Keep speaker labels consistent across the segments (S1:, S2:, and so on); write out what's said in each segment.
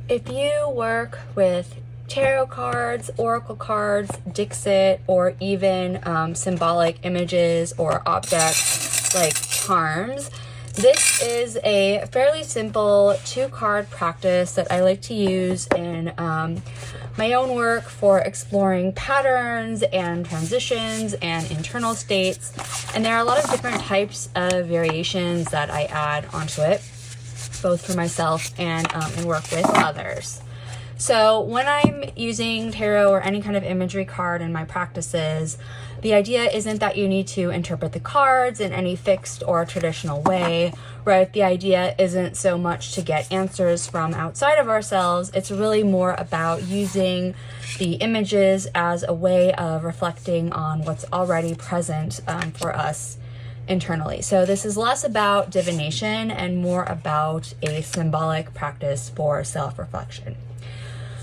S1: If you work with tarot cards, oracle cards, Dixit, or even symbolic images or objects like charms, this is a fairly simple 2-card practice that I like to use in my own work for exploring patterns and transitions and internal states. And there are a lot of different types of variations that I add onto it, both for myself and work with others. So when I'm using tarot or any kind of imagery card in my practices, the idea isn't that you need to interpret the cards in any fixed or traditional way, right? The idea isn't so much to get answers from outside of ourselves. It's really more about using the images as a way of reflecting on what's already present for us internally. So this is less about divination and more about a symbolic practice for self-reflection.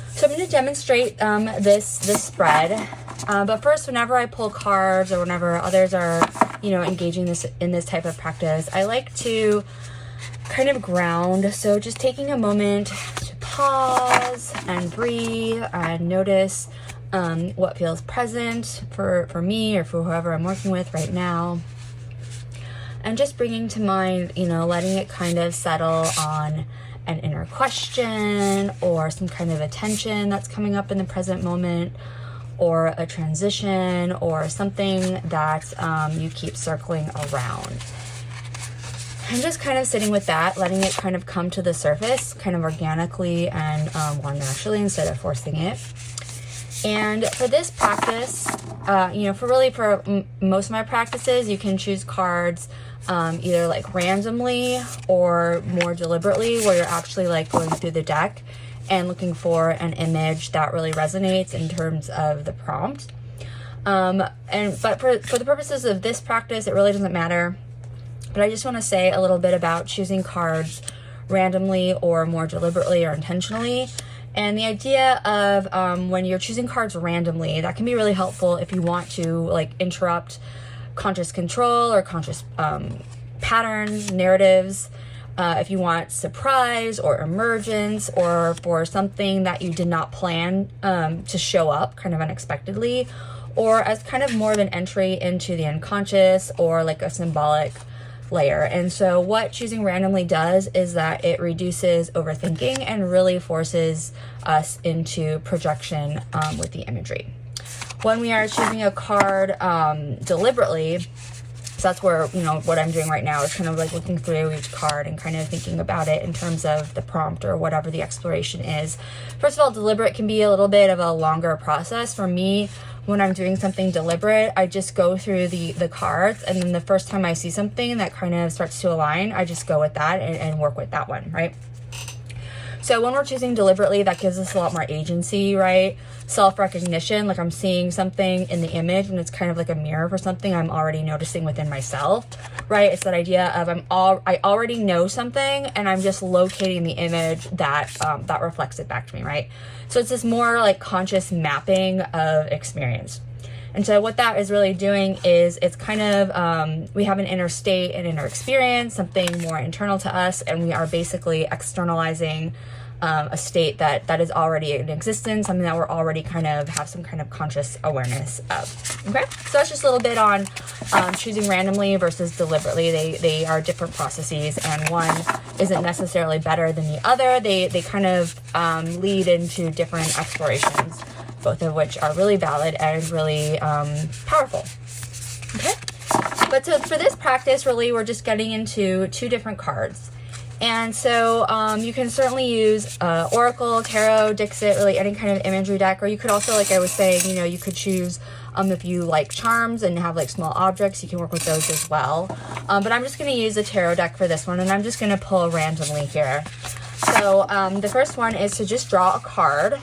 S1: So I'm going to demonstrate this spread, but first, whenever I pull cards or whenever others are, engaging in this type of practice, I like to kind of ground. So just taking a moment to pause and breathe and notice what feels present for me or for whoever I'm working with right now. And just bringing to mind, letting it kind of settle on an inner question or some kind of attention that's coming up in the present moment, or a transition or something that you keep circling around. I'm just kind of sitting with that, letting it kind of come to the surface kind of organically and more naturally instead of forcing it. And for this practice, for most of my practices, you can choose cards either like randomly or more deliberately, where you're actually like going through the deck and looking for an image that really resonates in terms of the prompt. But for the purposes of this practice, it really doesn't matter. But I just want to say a little bit about choosing cards randomly or more deliberately or intentionally. And the idea of when you're choosing cards randomly, that can be really helpful if you want to like interrupt conscious control or conscious patterns, narratives, if you want surprise or emergence, or for something that you did not plan to show up kind of unexpectedly, or as kind of more of an entry into the unconscious or like a symbolic layer. And so what choosing randomly does is that it reduces overthinking and really forces us into projection with the imagery. When we are choosing a card deliberately, so that's where, what I'm doing right now is kind of like looking through each card and kind of thinking about it in terms of the prompt or whatever the exploration is. First of all, deliberate can be a little bit of a longer process. For me, when I'm doing something deliberate, I just go through the cards, and then the first time I see something that kind of starts to align, I just go with that and work with that one, right? So when we're choosing deliberately, that gives us a lot more agency, right? Self-recognition, like I'm seeing something in the image and it's kind of like a mirror for something I'm already noticing within myself, right? It's that idea of I already know something and I'm just locating the image that reflects it back to me, right? So it's this more like conscious mapping of experience. And so what that is really doing is it's kind of, we have an inner state, an inner experience, something more internal to us, and we are basically externalizing a state that is already in existence, something that we're already kind of have some kind of conscious awareness of. Okay, so that's just a little bit on choosing randomly versus deliberately. They are different processes, and one isn't necessarily better than the other. They kind of lead into different explorations, both of which are really valid and really powerful. Okay, but so for this practice, really, we're just getting into 2 different cards. And so you can certainly use Oracle, Tarot, Dixit, really any kind of imagery deck, or you could also, like I was saying, you could choose if you like charms and have like small objects, you can work with those as well. But I'm just going to use a tarot deck for this one, and I'm just going to pull randomly here. So the first one is to just draw a card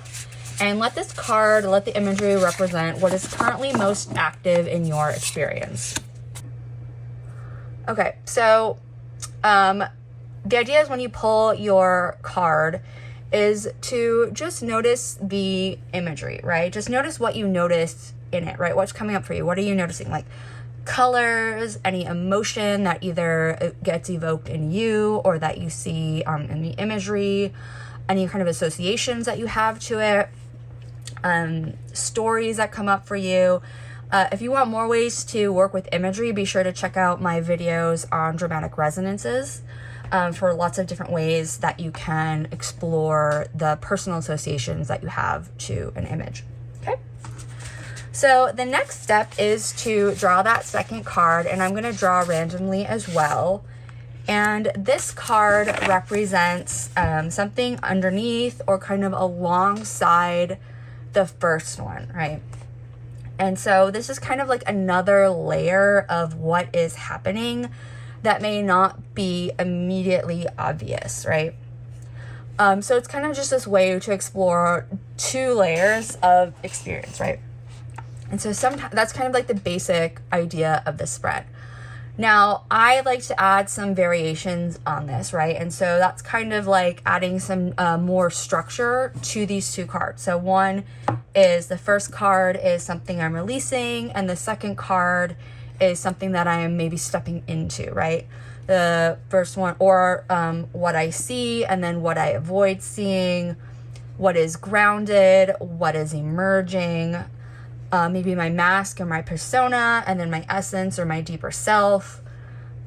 S1: and let the imagery represent what is currently most active in your experience. Okay, so the idea is when you pull your card is to just notice the imagery, right? Just notice what you notice in it, right? What's coming up for you? What are you noticing? Like colors, any emotion that either gets evoked in you or that you see in the imagery. any kind of associations that you have to it, stories that come up for you. If you want more ways to work with imagery, be sure to check out my videos on dramatic resonances for lots of different ways that you can explore the personal associations that you have to an image. Okay. So the next step is to draw that second card, and I'm going to draw randomly as well. And this card represents something underneath or kind of alongside the first one, right? And so this is kind of like another layer of what is happening that may not be immediately obvious, right? So it's kind of just this way to explore two layers of experience, right? And so sometimes that's kind of like the basic idea of the spread. Now, I like to add some variations on this, right? And so that's kind of like adding some more structure to these two cards. So one is, the first card is something I'm releasing, and the second card is something that I am maybe stepping into, right? The first one, or what I see, and then what I avoid seeing, what is grounded, what is emerging, maybe my mask or my persona, and then my essence or my deeper self,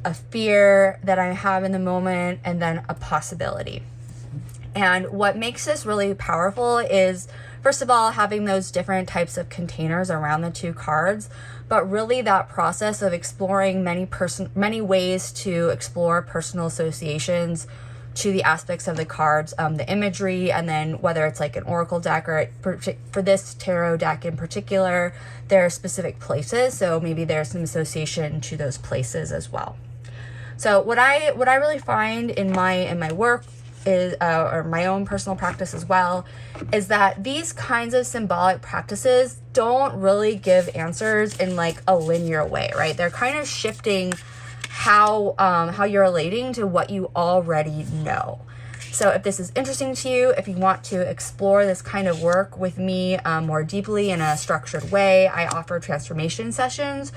S1: a fear that I have in the moment, and then a possibility. And what makes this really powerful is, first of all, having those different types of containers around the two cards, but really that process of exploring many ways to explore personal associations to the aspects of the cards, the imagery, and then whether it's like an oracle deck or for this tarot deck in particular, there are specific places. So maybe there's some association to those places as well. So what I really find in my work is, or my own personal practice as well, is that these kinds of symbolic practices don't really give answers in like a linear way, right? They're kind of shifting how you're relating to what you already know. So if this is interesting to you, if you want to explore this kind of work with me more deeply in a structured way, I offer transformation sessions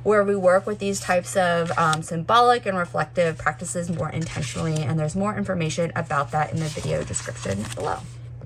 S1: where we work with these types of symbolic and reflective practices more intentionally, and there's more information about that in the video description below.